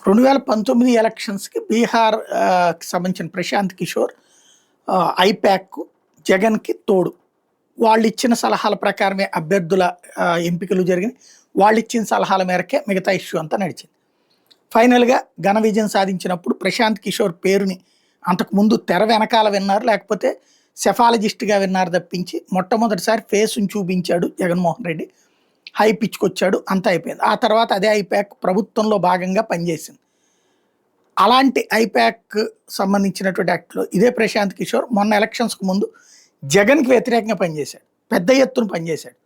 2019 ఎలక్షన్స్‌కి బీహార్ కి సంబంధించిన ప్రశాంత్ కిషోర్ ఐపాక్ జగన్‌కి తోడు. వాళ్ళిచ్చిన సలహాల ప్రకారమే అభ్యర్థుల ఎంపికలు జరిగినాయి. వాళ్ళిచ్చిన సలహాల మేరకే మిగతా ఇష్యూ అంతా నడిచింది. ఫైనల్‌గా ఘన విజయం సాధించినప్పుడు ప్రశాంత్ కిషోర్ పేరుని అంతకుముందు తెర వెనకాల విన్నారు. లేకపోతే సెఫాలజిస్ట్‌గా విన్నారు తప్పించి మొట్టమొదటిసారి ఫేస్‌ని చూపించాడు జగన్మోహన్ రెడ్డి. హైప్ ఇచ్చుకొచ్చాడు. అంతా అయిపోయింది. ఆ తర్వాత అదే ఐపాక్ ప్రభుత్వంలో భాగంగా పనిచేసింది. అలాంటి ఐపాక్ సంబంధించినటువంటి యాక్ట్‌లో ఇదే ప్రశాంత్ కిషోర్ మొన్న ఎలక్షన్స్‌కు ముందు జగన్‌కి వ్యతిరేకంగా పనిచేశాడు. పెద్ద ఎత్తున పనిచేశాడు.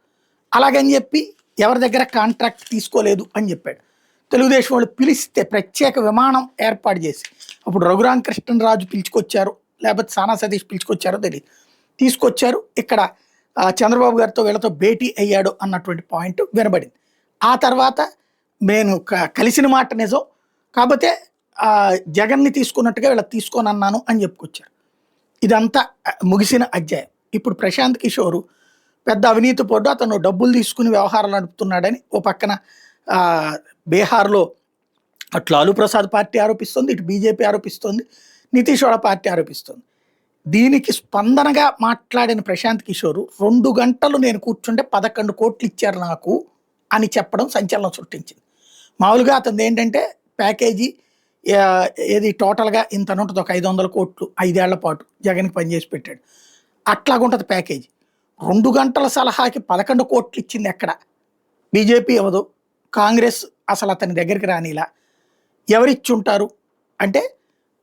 అలాగని చెప్పి ఎవరి దగ్గర కాంట్రాక్ట్ తీసుకోలేదు అని చెప్పాడు. తెలుగుదేశం వాళ్ళు పిలిస్తే ప్రత్యేక విమానం ఏర్పాటు చేసి అప్పుడు రఘురామ కృష్ణరాజు పిలుచుకొచ్చారు, లేకపోతే సానా సతీష్ పిలుచుకొచ్చారో తెలియదు. తీసుకొచ్చారు. ఇక్కడ చంద్రబాబు గారితో వీళ్ళతో భేటీ అయ్యాడు అన్నటువంటి పాయింట్ వినబడింది. ఆ తర్వాత నేను కలిసిన మాట నిజం, కాకపోతే జగన్ని తీసుకున్నట్టుగా వీళ్ళకి తీసుకోనన్నాను అని చెప్పుకొచ్చారు. ఇదంతా ముగిసిన అధ్యాయం. ఇప్పుడు ప్రశాంత్ కిషోర్ పెద్ద అవినీతి పడ్డు, అతను డబ్బులు తీసుకుని వ్యవహారాలు నడుపుతున్నాడని ఓ పక్కన బీహార్లో అటు లాలూ ప్రసాద్ పార్టీ ఆరోపిస్తుంది, ఇటు బీజేపీ ఆరోపిస్తుంది, నితీష్ వాళ్ళ పార్టీ ఆరోపిస్తుంది. దీనికి స్పందనగా మాట్లాడిన ప్రశాంత్ కిషోర్ 2 గంటలు నేను కూర్చుంటే 11 కోట్లు ఇచ్చారు నాకు అని చెప్పడం సంచలనం సృష్టించింది. మామూలుగా అతను ఏంటంటే ప్యాకేజీ ఏది టోటల్గా ఇంత ఉంటుంది, ఒక 500 కోట్లు 5 ఏళ్ల పాటు జగన్కి పనిచేసి పెట్టాడు. అట్లాగుంటుంది ప్యాకేజీ. 2 గంటల సలహాకి 11 కోట్లు ఇచ్చింది ఎక్కడ? బీజేపీ ఇవ్వదు, కాంగ్రెస్ అసలు అతని దగ్గరికి రానిలా. ఎవరిచ్చి ఉంటారు అంటే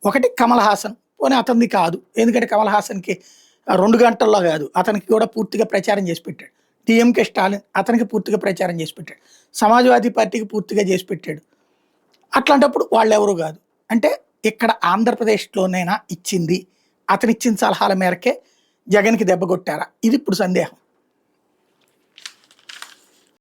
ఒకటి కమల్ హాసన్, పోనీ అతనిది కాదు, ఎందుకంటే కమల్ హాసన్కి 2 గంటల్లో కాదు, అతనికి కూడా పూర్తిగా ప్రచారం చేసి పెట్టాడు. డిఎంకే స్టాలిన్ అతనికి పూర్తిగా ప్రచారం చేసి పెట్టాడు. సమాజ్వాదీ పార్టీకి పూర్తిగా చేసి పెట్టాడు. అట్లాంటప్పుడు వాళ్ళు ఎవరు కాదు అంటే ఇక్కడ ఆంధ్రప్రదేశ్లోనైనా ఇచ్చింది, అతనిచ్చిన సలహాల మేరకే జగన్కి దెబ్బ కొట్టారా? ఇది ఇప్పుడు సందేహం.